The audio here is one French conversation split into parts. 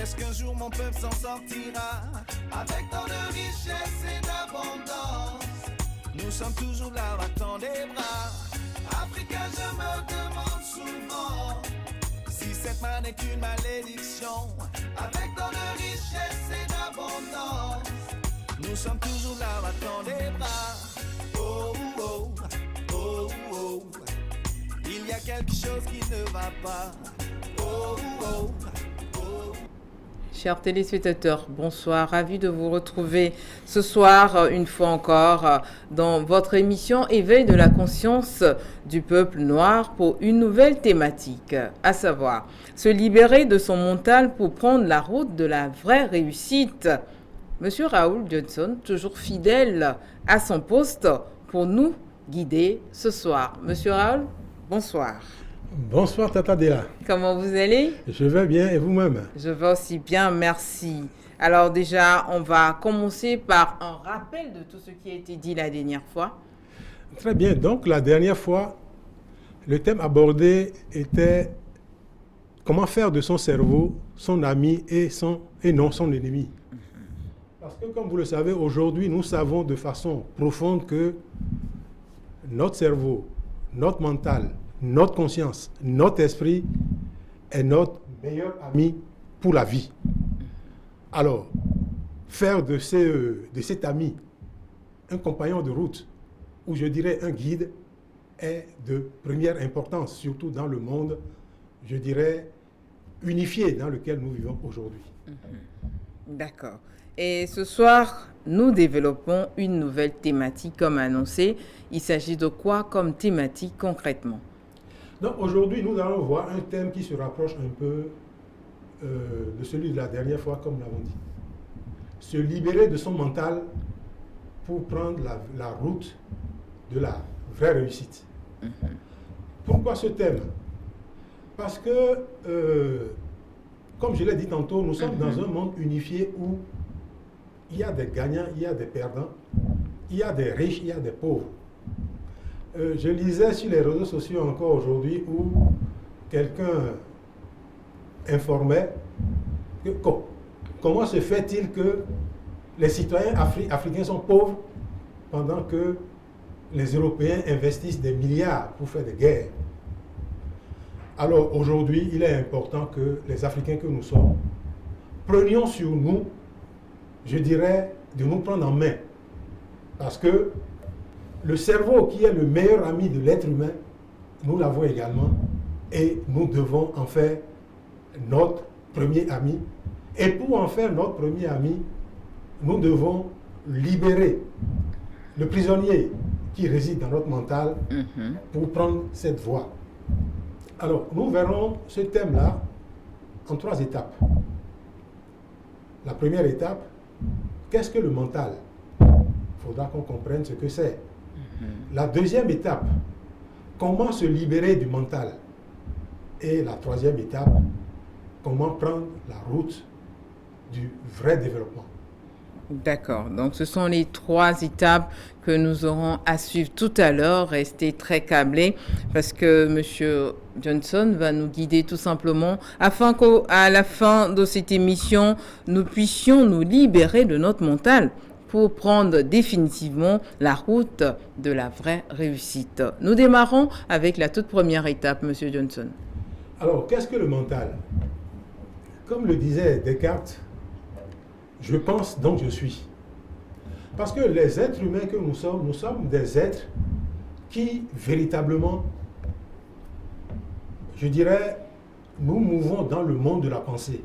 Est-ce qu'un jour mon peuple s'en sortira avec tant de richesse et d'abondance? Nous sommes toujours là, battant des bras. Africain, je me demande souvent si cette manne est une malédiction. Avec tant de richesse et d'abondance, nous sommes toujours là, battant des bras. Oh, oh, oh, oh. Il y a quelque chose qui ne va pas. Oh, oh, oh. Chers téléspectateurs, bonsoir, ravi de vous retrouver ce soir, une fois encore, dans votre émission Éveil de la conscience du peuple noir pour une nouvelle thématique, à savoir se libérer de son mental pour prendre la route de la vraie réussite. Monsieur Raoul Johnson, toujours fidèle à son poste pour nous guider ce soir. Monsieur Raoul, bonsoir. Bonsoir Tata Dela. Comment vous allez? Je vais bien et vous-même? Je vais aussi bien, merci. Alors déjà, on va commencer par un rappel de tout ce qui a été dit la dernière fois. Très bien, donc la dernière fois, le thème abordé était comment faire de son cerveau son ami et non son ennemi. Parce que comme vous le savez, aujourd'hui, nous savons de façon profonde que notre cerveau, notre mental, notre conscience, notre esprit est notre meilleur ami pour la vie. Alors, faire de cet ami un compagnon de route, ou je dirais un guide, est de première importance, surtout dans le monde, je dirais, unifié dans lequel nous vivons aujourd'hui. D'accord. Et ce soir, nous développons une nouvelle thématique comme annoncé. Il s'agit de quoi comme thématique concrètement? Donc aujourd'hui, nous allons voir un thème qui se rapproche un peu de celui de la dernière fois, comme nous l'avons dit. Se libérer de son mental pour prendre la route de la vraie réussite. Pourquoi ce thème? Parce que, comme je l'ai dit tantôt, nous sommes dans un monde unifié où il y a des gagnants, il y a des perdants, il y a des riches, il y a des pauvres. Je lisais sur les réseaux sociaux encore aujourd'hui où quelqu'un informait que comment se fait-il que les citoyens africains sont pauvres pendant que les Européens investissent des milliards pour faire des guerres. Alors aujourd'hui, il est important que les Africains que nous sommes prenions sur nous, je dirais, de nous prendre en main. Parce que le cerveau, qui est le meilleur ami de l'être humain, nous l'avons également, et nous devons en faire notre premier ami. Et pour en faire notre premier ami, nous devons libérer le prisonnier qui réside dans notre mental pour prendre cette voie. Alors, nous verrons ce thème-là en 3 étapes. La première étape, qu'est-ce que le mental? Il faudra qu'on comprenne ce que c'est. La deuxième étape, comment se libérer du mental? Et la troisième étape, comment prendre la route du vrai développement. D'accord, donc ce sont les 3 étapes que nous aurons à suivre tout à l'heure. Restez très câblés parce que M. Johnson va nous guider tout simplement afin qu'à la fin de cette émission, nous puissions nous libérer de notre mental pour prendre définitivement la route de la vraie réussite. Nous démarrons avec la toute première étape, M. Johnson. Alors, qu'est-ce que le mental? Comme le disait Descartes, je pense donc je suis. Parce que les êtres humains que nous sommes des êtres qui véritablement, je dirais, nous mouvons dans le monde de la pensée.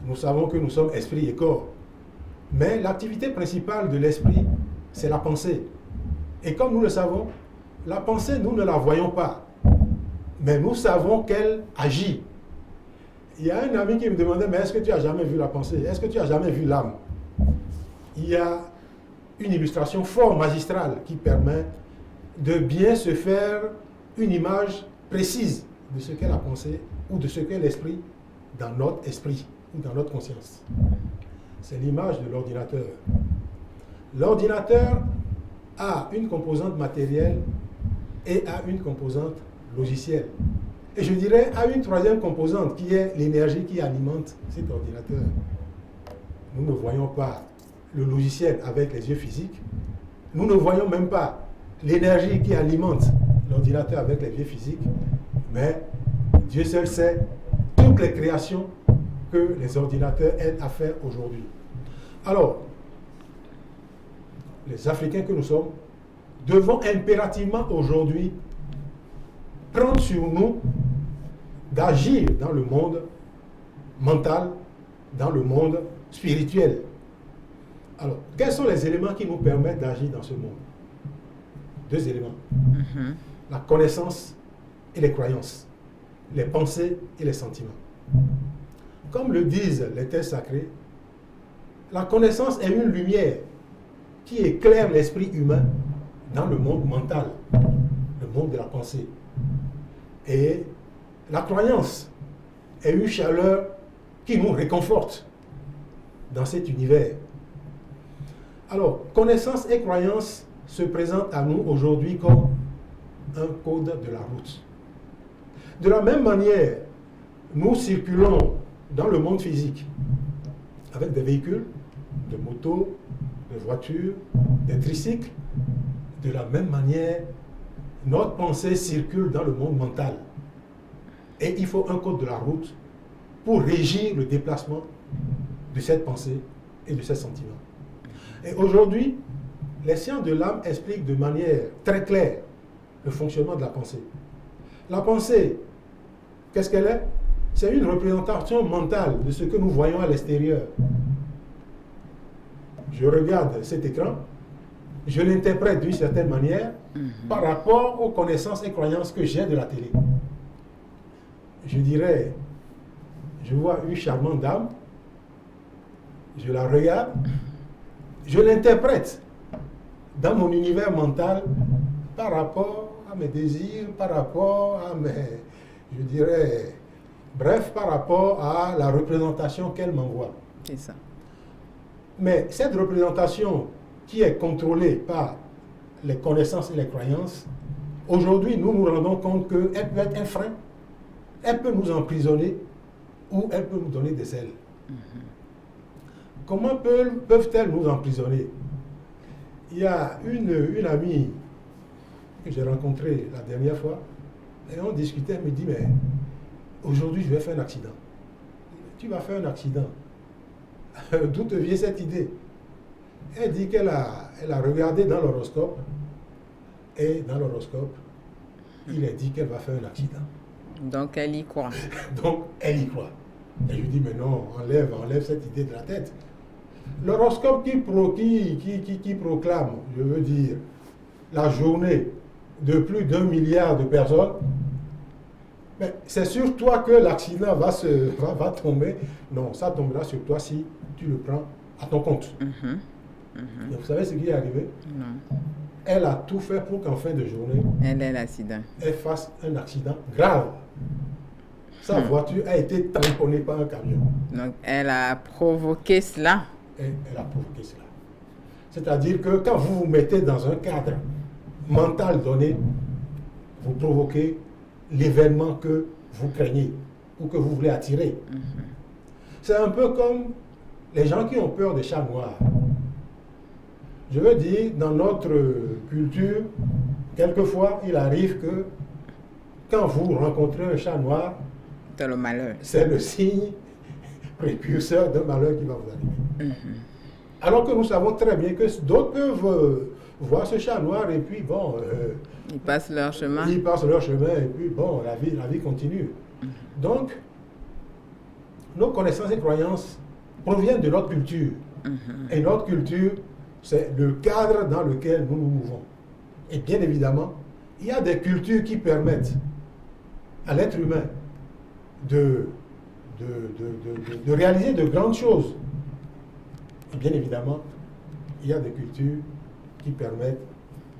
Nous savons que nous sommes esprit et corps. Mais l'activité principale de l'esprit, c'est la pensée. Et comme nous le savons, la pensée, nous ne la voyons pas. Mais nous savons qu'elle agit. Il y a un ami qui me demandait, mais est-ce que tu as jamais vu la pensée? Est-ce que tu as jamais vu l'âme? Il y a une illustration fort magistrale qui permet de bien se faire une image précise de ce qu'est la pensée ou de ce qu'est l'esprit dans notre esprit ou dans notre conscience. C'est l'image de l'ordinateur. L'ordinateur a une composante matérielle et a une composante logicielle. Et je dirais à une troisième composante qui est l'énergie qui alimente cet ordinateur. Nous ne voyons pas le logiciel avec les yeux physiques. Nous ne voyons même pas l'énergie qui alimente l'ordinateur avec les yeux physiques. Mais Dieu seul sait toutes les créations que les ordinateurs aident à faire aujourd'hui. Alors, les Africains que nous sommes devons impérativement aujourd'hui prendre sur nous d'agir dans le monde mental, dans le monde spirituel. Alors, quels sont les éléments qui nous permettent d'agir dans ce monde? Deux éléments. La connaissance et les croyances, les pensées et les sentiments. Comme le disent les textes sacrés, la connaissance est une lumière qui éclaire l'esprit humain dans le monde mental, le monde de la pensée. Et la croyance est une chaleur qui nous réconforte dans cet univers. Alors, connaissance et croyance se présentent à nous aujourd'hui comme un code de la route. De la même manière, nous circulons dans le monde physique avec des véhicules, des motos, des voitures, des tricycles. De la même manière, notre pensée circule dans le monde mental. Et il faut un code de la route pour régir le déplacement de cette pensée et de ces sentiments. Et aujourd'hui, les sciences de l'âme expliquent de manière très claire le fonctionnement de la pensée. La pensée, qu'est-ce qu'elle est? C'est une représentation mentale de ce que nous voyons à l'extérieur. Je regarde cet écran, je l'interprète d'une certaine manière par rapport aux connaissances et croyances que j'ai de la télé. Je dirais, je vois une charmante dame, je la regarde, je l'interprète dans mon univers mental par rapport à mes désirs, par rapport à mes, je dirais, bref, par rapport à la représentation qu'elle m'envoie. C'est ça. Mais cette représentation qui est contrôlée par les connaissances et les croyances, aujourd'hui, nous nous rendons compte qu'elle peut être un frein, elle peut nous emprisonner ou elle peut nous donner des ailes. Comment peuvent-elles nous emprisonner? Il y a une amie que j'ai rencontrée la dernière fois, et on discutait, elle me dit, mais aujourd'hui, je vais faire un accident. Tu vas faire un accident. D'où te vient cette idée? Elle dit qu'elle a regardé dans l'horoscope, et dans l'horoscope, il est dit qu'elle va faire un accident. Donc, elle y croit. Donc, elle y croit. Et je lui dis, mais non, enlève cette idée de la tête. L'horoscope qui proclame, je veux dire, la journée de plus d'1 milliard de personnes, mais c'est sur toi que l'accident va tomber. Non, ça tombera sur toi si tu le prends à ton compte. Et vous savez ce qui est arrivé? Non. Elle a tout fait pour qu'en fin de journée, Elle est l'accident. elle fasse un accident grave. Sa voiture a été tamponnée par un camion. Donc, elle a provoqué cela. Et elle a provoqué cela. C'est-à-dire que quand vous vous mettez dans un cadre mental donné, vous provoquez l'événement que vous craignez ou que vous voulez attirer. C'est un peu comme les gens qui ont peur des chats noirs. Je veux dire, dans notre culture, quelquefois, il arrive que quand vous rencontrez un chat noir, C'est le malheur. c'est le signe précurseur d'un malheur qui va vous arriver. Alors que nous savons très bien que d'autres peuvent voir ce chat noir et puis bon... Ils passent leur chemin. Ils passent leur chemin et puis bon, la vie continue. Donc, nos connaissances et croyances proviennent de notre culture. Et notre culture, c'est le cadre dans lequel nous nous mouvons. Et bien évidemment, il y a des cultures qui permettent à l'être humain de réaliser de grandes choses. Et bien évidemment, il y a des cultures qui permettent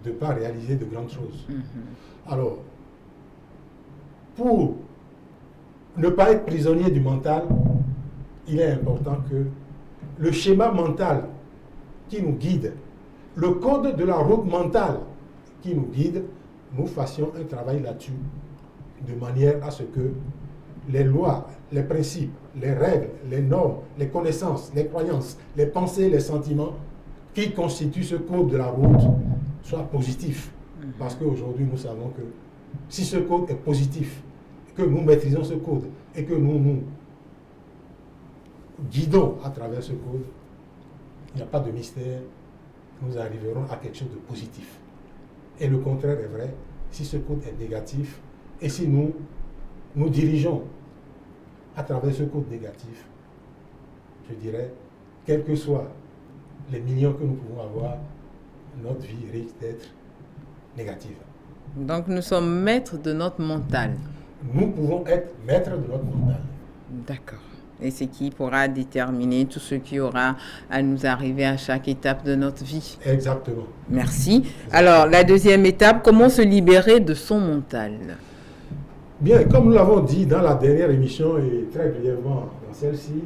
de ne pas réaliser de grandes choses. Alors, pour ne pas être prisonnier du mental, il est important que le schéma mental qui nous guide, le code de la route mentale qui nous guide, nous fassions un travail là-dessus de manière à ce que les lois, les principes, les règles, les normes, les connaissances, les croyances, les pensées, les sentiments qui constituent ce code de la route soient positifs. Parce qu'aujourd'hui, nous savons que si ce code est positif, que nous maîtrisons ce code et que nous nous guidons à travers ce code, il n'y a pas de mystère, nous arriverons à quelque chose de positif. Et le contraire est vrai, si ce code est négatif, et si nous nous dirigeons à travers ce code négatif, je dirais, quels que soient les millions que nous pouvons avoir, notre vie risque d'être négative. Donc nous sommes maîtres de notre mental. Nous pouvons être maîtres de notre mental. D'accord. Et c'est qui pourra déterminer tout ce qui aura à nous arriver à chaque étape de notre vie. Exactement. Merci. Alors, la deuxième étape, comment se libérer de son mental? Bien, comme nous l'avons dit dans la dernière émission et très brièvement dans celle-ci,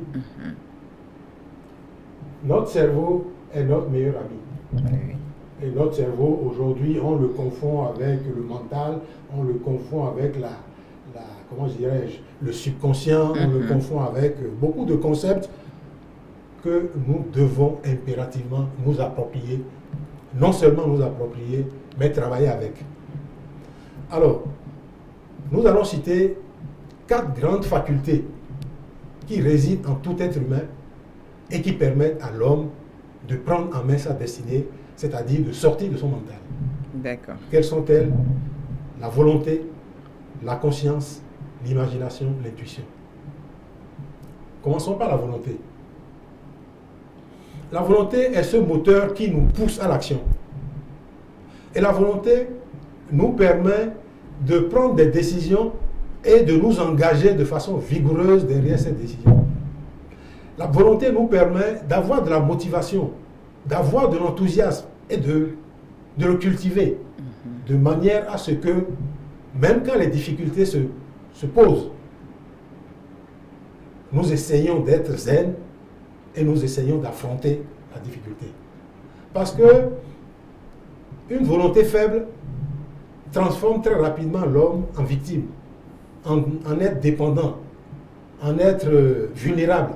notre cerveau est notre meilleur ami. Oui. Et notre cerveau, aujourd'hui, on le confond avec le mental, on le confond avec comment dirais-je, le subconscient, on le confond avec beaucoup de concepts que nous devons impérativement nous approprier. Non seulement nous approprier, mais travailler avec. Alors, nous allons citer 4 grandes facultés qui résident en tout être humain et qui permettent à l'homme de prendre en main sa destinée, c'est-à-dire de sortir de son mental. D'accord. Quelles sont-elles? La volonté, la conscience, l'imagination, l'intuition. Commençons par la volonté. La volonté est ce moteur qui nous pousse à l'action. Et la volonté nous permet de prendre des décisions et de nous engager de façon vigoureuse derrière ces décisions. La volonté nous permet d'avoir de la motivation, d'avoir de l'enthousiasme et de le cultiver de manière à ce que, même quand les difficultés se posent, nous essayons d'être zen et nous essayons d'affronter la difficulté. Parce que une volonté faible transforme très rapidement l'homme en victime, en être dépendant, en être vulnérable.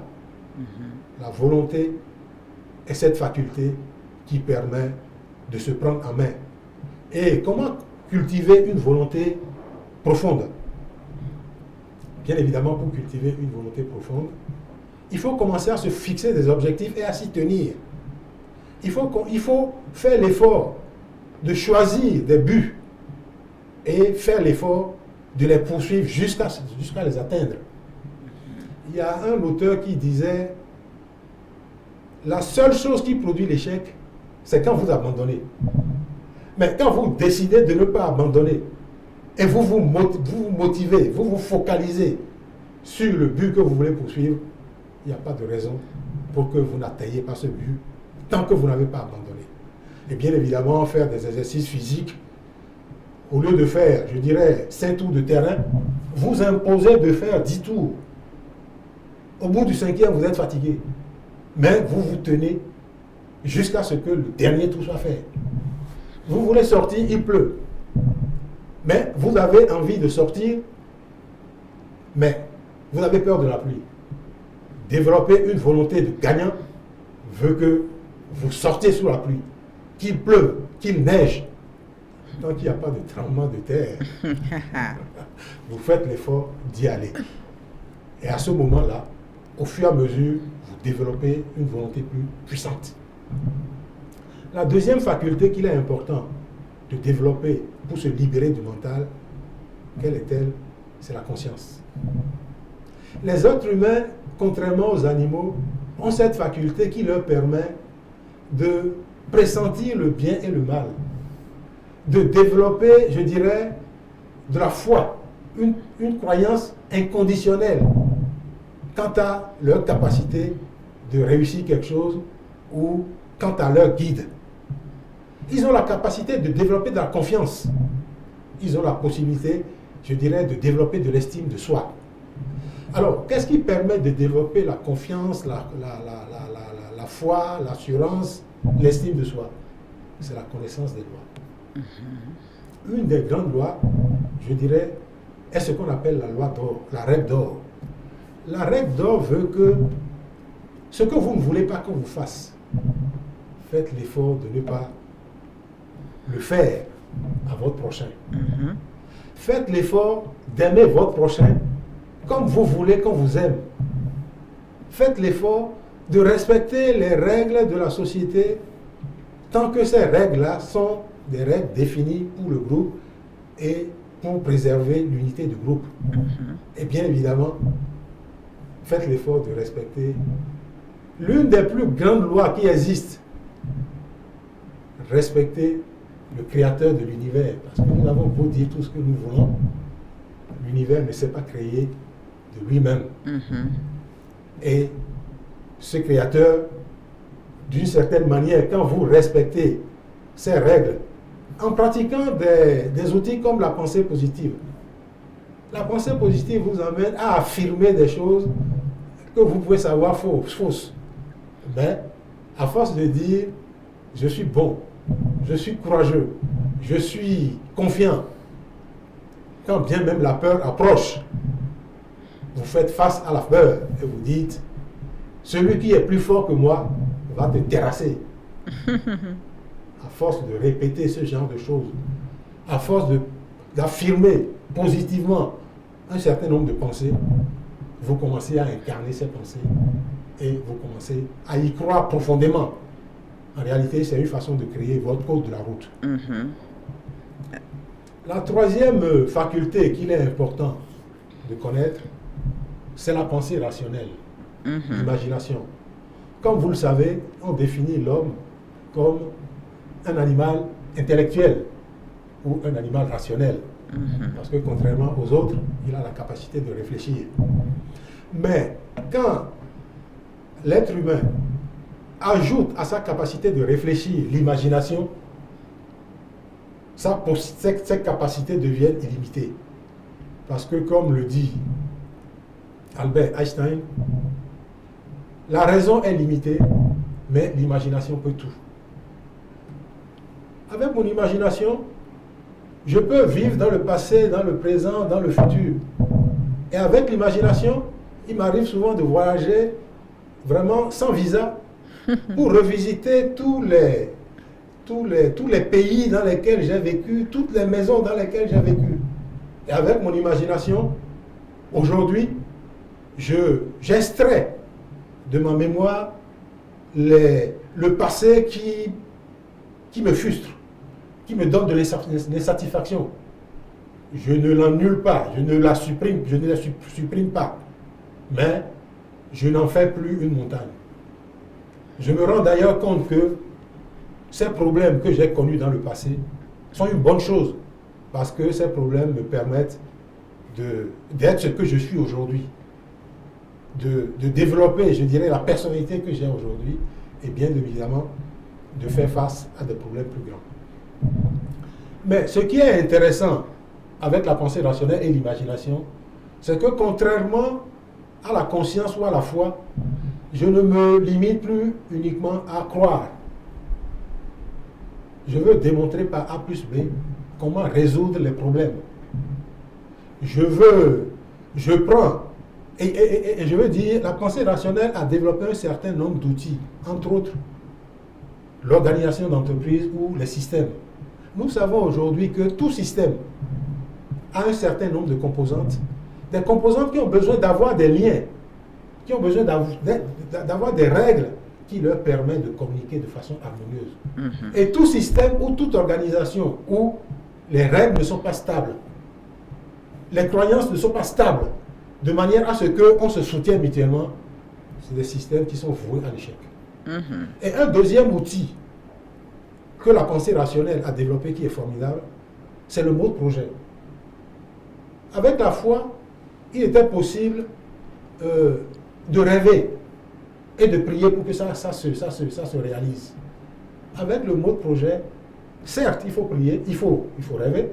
La volonté est cette faculté qui permet de se prendre en main. Et comment cultiver une volonté profonde? Bien évidemment, pour cultiver une volonté profonde, il faut commencer à se fixer des objectifs et à s'y tenir. Il faut faire l'effort de choisir des buts et faire l'effort de les poursuivre jusqu'à les atteindre. Il y a un auteur qui disait: la seule chose qui produit l'échec, c'est quand vous abandonnez. Mais quand vous décidez de ne pas abandonner et vous vous motivez, vous vous focalisez sur le but que vous voulez poursuivre, il n'y a pas de raison pour que vous n'atteigniez pas ce but tant que vous n'avez pas abandonné. Et bien évidemment, faire des exercices physiques, au lieu de faire, je dirais, 5 tours de terrain, vous imposez de faire 10 tours. Au bout du 5e, vous êtes fatigué. Mais vous vous tenez jusqu'à ce que le dernier tour soit fait. Vous voulez sortir, il pleut. Mais vous avez envie de sortir, mais vous avez peur de la pluie. Développer une volonté de gagnant veut que vous sortiez sous la pluie. Qu'il pleuve, qu'il neige. Tant qu'il n'y a pas de tremblement de terre, vous faites l'effort d'y aller. Et à ce moment-là, au fur et à mesure, vous développez une volonté plus puissante. La deuxième faculté qu'il est important de développer pour se libérer du mental, quelle est-elle? C'est la conscience. Les êtres humains, contrairement aux animaux, ont cette faculté qui leur permet de pressentir le bien et le mal, de développer, je dirais, de la foi, une croyance inconditionnelle quant à leur capacité de réussir quelque chose ou quant à leur guide. Ils ont la capacité de développer de la confiance. Ils ont la possibilité, je dirais, de développer de l'estime de soi. Alors, qu'est-ce qui permet de développer la confiance, la foi, l'assurance, l'estime de soi? C'est la connaissance des lois. Une des grandes lois, je dirais, est ce qu'on appelle la loi d'or, la règle d'or. La règle d'or veut que ce que vous ne voulez pas qu'on vous fasse, faites l'effort de ne pas le faire à votre prochain. Faites l'effort d'aimer votre prochain comme vous voulez qu'on vous aime. Faites l'effort de respecter les règles de la société tant que ces règles-là sont des règles définies pour le groupe et pour préserver l'unité du groupe. Et bien évidemment, faites l'effort de respecter l'une des plus grandes lois qui existent. Respecter le créateur de l'univers. Parce que nous avons beau dire tout ce que nous voulons, l'univers ne s'est pas créé de lui-même. Et ce créateur, d'une certaine manière, quand vous respectez ces règles, en pratiquant des outils comme la pensée positive, la pensée positive vous amène à affirmer des choses que vous pouvez savoir fausses. Mais à force de dire « je suis bon », je suis courageux, je suis confiant. Quand bien même la peur approche, vous faites face à la peur et vous dites, celui qui est plus fort que moi va te terrasser. À force de répéter ce genre de choses, à force d'affirmer positivement un certain nombre de pensées, vous commencez à incarner ces pensées et vous commencez à y croire profondément. En réalité, c'est une façon de créer votre code de la route. La troisième faculté qu'il est important de connaître, c'est la pensée rationnelle, l'imagination. Comme vous le savez, on définit l'homme comme un animal intellectuel ou un animal rationnel. Parce que contrairement aux autres, il a la capacité de réfléchir. Mais quand l'être humain ajoute à sa capacité de réfléchir l'imagination, cette capacité devient illimitée. Parce que comme le dit Albert Einstein, la raison est limitée, mais l'imagination peut tout. Avec mon imagination, je peux vivre dans le passé, dans le présent, dans le futur. Et avec l'imagination, il m'arrive souvent de voyager vraiment sans visa pour revisiter tous les pays dans lesquels j'ai vécu, toutes les maisons dans lesquelles j'ai vécu. Et avec mon imagination, aujourd'hui, j'extrais de ma mémoire le passé qui me frustre, qui me donne de l'insatisfaction. Je ne l'annule pas, je ne la supprime pas, mais je n'en fais plus une montagne. Je me rends d'ailleurs compte que ces problèmes que j'ai connus dans le passé sont une bonne chose, parce que ces problèmes me permettent d'être ce que je suis aujourd'hui, de développer, je dirais, la personnalité que j'ai aujourd'hui, et bien évidemment, de faire face à des problèmes plus grands. Mais ce qui est intéressant avec la pensée rationnelle et l'imagination, c'est que contrairement à la conscience ou à la foi, je ne me limite plus uniquement à croire. Je veux démontrer par A plus B comment résoudre les problèmes. Je prends, et je veux dire, la pensée rationnelle a développé un certain nombre d'outils, entre autres, l'organisation d'entreprise ou les systèmes. Nous savons aujourd'hui que tout système a un certain nombre de composantes, des composantes qui ont besoin d'avoir des liens, qui ont besoin d'avoir des règles qui leur permettent de communiquer de façon harmonieuse. Et tout système ou toute organisation où les règles ne sont pas stables, les croyances ne sont pas stables, de manière à ce qu'on se soutienne mutuellement, c'est des systèmes qui sont voués à l'échec. Et un deuxième outil que la pensée rationnelle a développé qui est formidable, c'est le mot projet. Avec la foi, il était possible de rêver et de prier pour que ça se réalise. Avec le mot projet, certes, il faut prier, il faut rêver,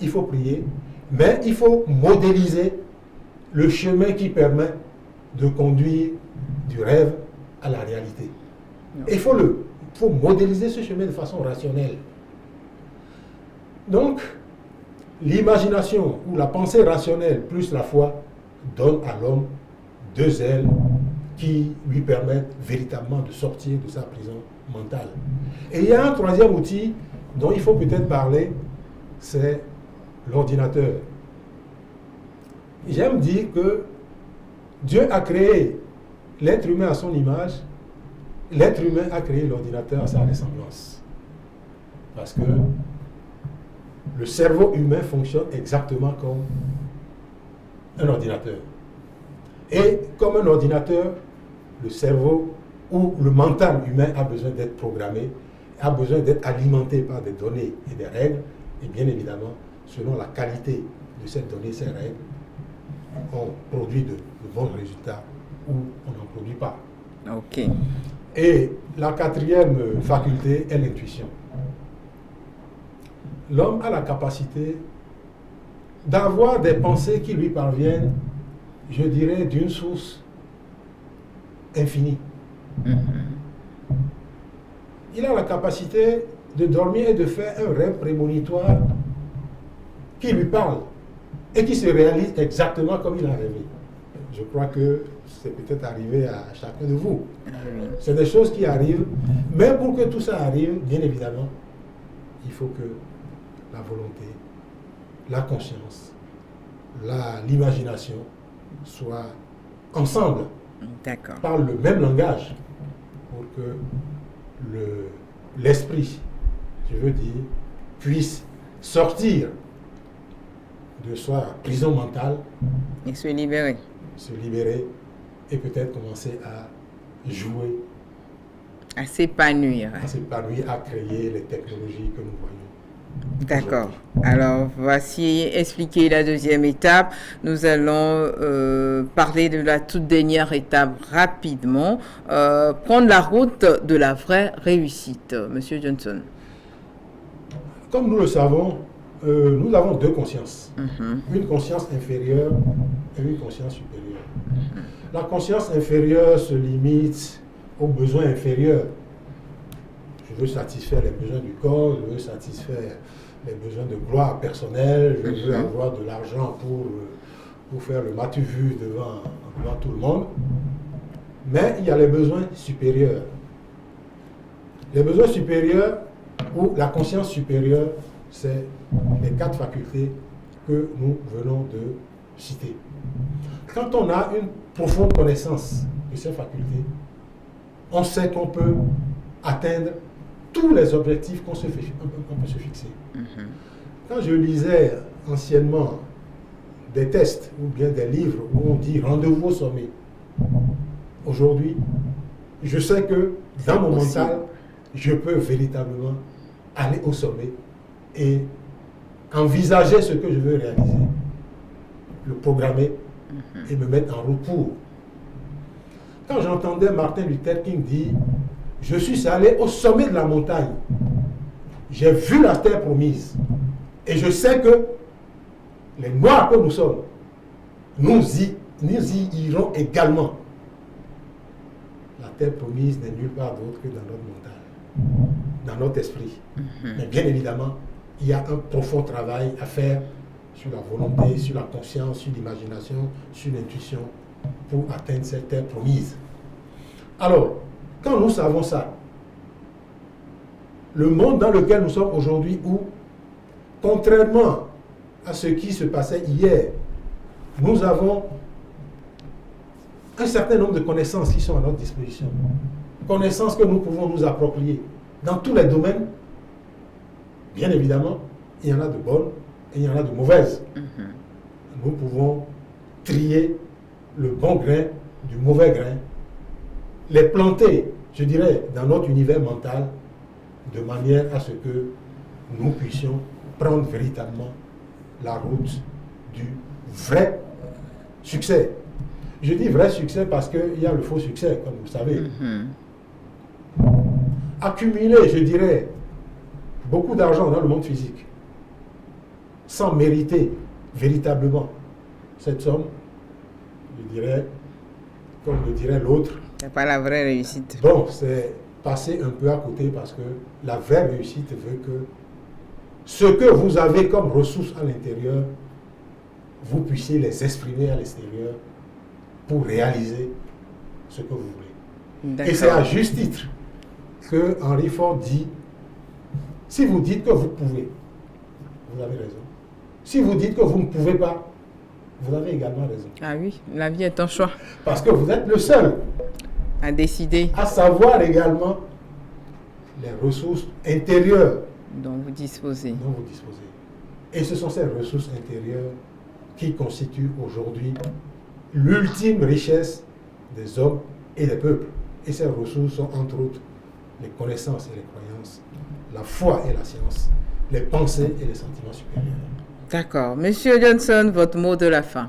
il faut prier, mais il faut modéliser le chemin qui permet de conduire du rêve à la réalité. Et il faut modéliser ce chemin de façon rationnelle. Donc, l'imagination ou la pensée rationnelle plus la foi donnent à l'homme deux ailes qui lui permettent véritablement de sortir de sa prison mentale. Et il y a un troisième outil dont il faut peut-être parler, c'est l'ordinateur. J'aime dire que Dieu a créé l'être humain à son image, l'être humain a créé l'ordinateur à sa ressemblance. Parce que le cerveau humain fonctionne exactement comme un ordinateur. Et comme un ordinateur, le cerveau ou le mental humain a besoin d'être programmé, a besoin d'être alimenté par des données et des règles, et bien évidemment, selon la qualité de cette donnée, ces règles, on produit de bons résultats ou on n'en produit pas. Ok. Et la quatrième faculté est l'intuition. L'homme a la capacité d'avoir des pensées qui lui parviennent, je dirais, d'une source infinie. Il a la capacité de dormir et de faire un rêve prémonitoire qui lui parle et qui se réalise exactement comme il a rêvé. Je crois que c'est peut-être arrivé à chacun de vous. C'est des choses qui arrivent, mais pour que tout ça arrive, bien évidemment, il faut que la volonté, la conscience, l'imagination soient ensemble, parlent le même langage pour que l'esprit, je veux dire, puisse sortir de sa prison mentale et se libérer et peut-être commencer à jouer, à s'épanouir, à créer les technologies que nous voyons. D'accord. Alors, voici expliquer la deuxième étape. Nous allons parler de la toute dernière étape rapidement. Prendre la route de la vraie réussite. Monsieur Johnson. Comme nous le savons, nous avons deux consciences. Une conscience inférieure et une conscience supérieure. La conscience inférieure se limite aux besoins inférieurs. Je veux satisfaire les besoins du corps, je veux satisfaire les besoins de gloire personnelle, je veux avoir de l'argent pour faire le matu vu devant tout le monde. Mais il y a les besoins supérieurs. Les besoins supérieurs ou la conscience supérieure, c'est les quatre facultés que nous venons de citer. Quand on a une profonde connaissance de ces facultés, on sait qu'on peut atteindre tous les objectifs qu'on peut se fixer. Quand je lisais anciennement des tests ou bien des livres où on dit rendez-vous au sommet, aujourd'hui, je sais que dans mon mental, je peux véritablement aller au sommet et envisager ce que je veux réaliser, le programmer et me mettre en route pour. Quand j'entendais Martin Luther King dire « Je suis allé au sommet de la montagne, j'ai vu la terre promise et je sais que les Noirs que nous sommes, nous y irons également. » La terre promise n'est nulle part d'autre que dans notre mental, dans notre esprit. Mais bien évidemment, il y a un profond travail à faire sur la volonté, sur la conscience, sur l'imagination, sur l'intuition pour atteindre cette terre promise. Alors, quand nous savons ça, le monde dans lequel nous sommes aujourd'hui, où, contrairement à ce qui se passait hier, nous avons un certain nombre de connaissances qui sont à notre disposition. Connaissances que nous pouvons nous approprier dans tous les domaines. Bien évidemment, il y en a de bonnes et il y en a de mauvaises. Nous pouvons trier le bon grain du mauvais grain, les planter, je dirais, dans notre univers mental, de manière à ce que nous puissions prendre véritablement la route du vrai succès. Je dis vrai succès parce qu'il y a le faux succès, comme vous le savez. Accumuler, je dirais, beaucoup d'argent dans le monde physique, sans mériter véritablement cette somme, je dirais, comme le dirait l'autre, c'est pas la vraie réussite. Bon, c'est passer un peu à côté parce que la vraie réussite veut que ce que vous avez comme ressources à l'intérieur, vous puissiez les exprimer à l'extérieur pour réaliser ce que vous voulez. Et c'est à juste titre que Henry Ford dit, si vous dites que vous pouvez, vous avez raison. Si vous dites que vous ne pouvez pas, vous avez également raison. Ah oui, la vie est un choix. Parce que vous êtes le seul à décider, à savoir également les ressources intérieures dont vous disposez. Et ce sont ces ressources intérieures qui constituent aujourd'hui l'ultime richesse des hommes et des peuples. Et ces ressources sont entre autres les connaissances et les croyances, la foi et la science, les pensées et les sentiments supérieurs. D'accord. Monsieur Johnson, votre mot de la fin.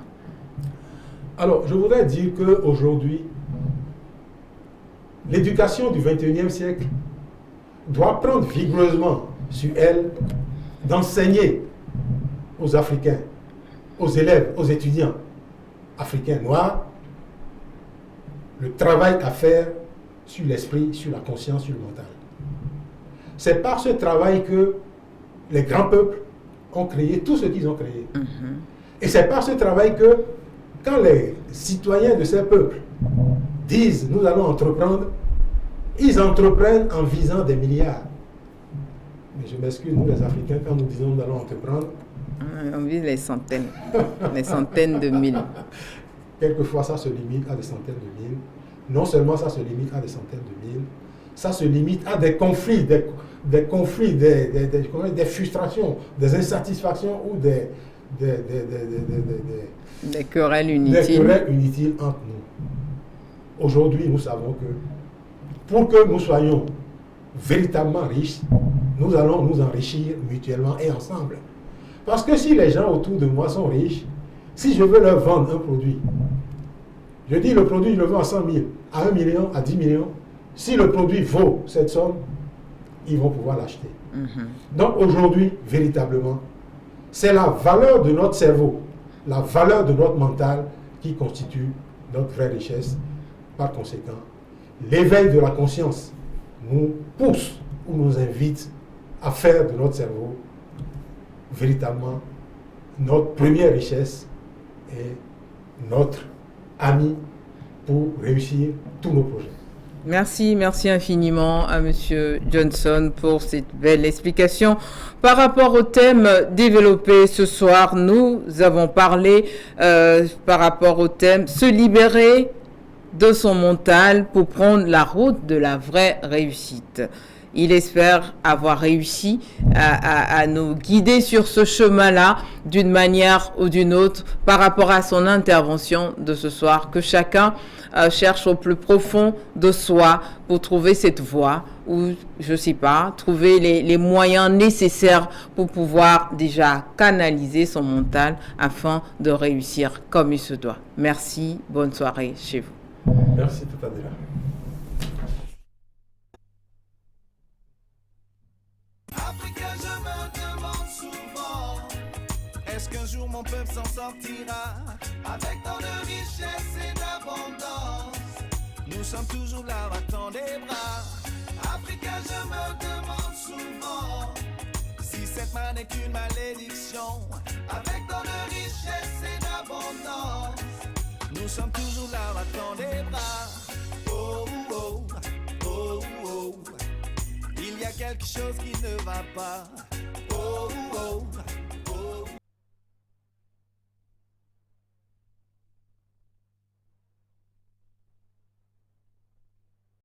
Alors, je voudrais dire qu'aujourd'hui, l'éducation du XXIe siècle doit prendre vigoureusement sur elle d'enseigner aux Africains, aux élèves, aux étudiants africains noirs, le travail à faire sur l'esprit, sur la conscience, sur le mental. C'est par ce travail que les grands peuples ont créé tout ce qu'ils ont créé. Et c'est par ce travail que, quand les citoyens de ces peuples disent « nous allons entreprendre », ils entreprennent en visant des milliards. Mais je m'excuse, nous les Africains, quand nous disons « nous allons entreprendre », on vise les centaines de mille. Quelquefois, ça se limite à des centaines de mille. Non seulement ça se limite à des centaines de mille, ça se limite à des conflits, des frustrations, des insatisfactions ou des querelles inutiles. Des querelles inutiles entre nous. Aujourd'hui, nous savons que pour que nous soyons véritablement riches, nous allons nous enrichir mutuellement et ensemble. Parce que si les gens autour de moi sont riches, si je veux leur vendre un produit, je dis le produit, je le vends à 100 000, à 1 million, à 10 millions. Si le produit vaut cette somme, ils vont pouvoir l'acheter. Donc aujourd'hui, véritablement, c'est la valeur de notre cerveau, la valeur de notre mental qui constitue notre vraie richesse. Par conséquent, l'éveil de la conscience nous pousse ou nous invite à faire de notre cerveau véritablement notre première richesse et notre ami pour réussir tous nos projets. Merci infiniment à Monsieur Johnson pour cette belle explication. Par rapport au thème développé ce soir, nous avons parlé par rapport au thème « Se libérer de son mental pour prendre la route de la vraie réussite ». Il espère avoir réussi à nous guider sur ce chemin-là d'une manière ou d'une autre par rapport à son intervention de ce soir. Que chacun cherche au plus profond de soi pour trouver cette voie ou, je ne sais pas, trouver les moyens nécessaires pour pouvoir déjà canaliser son mental afin de réussir comme il se doit. Merci, bonne soirée chez vous. Merci, Tata Dela. Africa, je me demande souvent, est-ce qu'un jour mon peuple s'en sortira avec tant de richesse et d'abondance? Nous sommes toujours là, battant des bras. Africa, je me demande souvent si cette manne est une malédiction avec tant de richesse et d'abondance. Nous sommes toujours là, battant des bras. Oh, oh, oh, oh. Il y a quelque chose qui ne va pas. Oh, oh,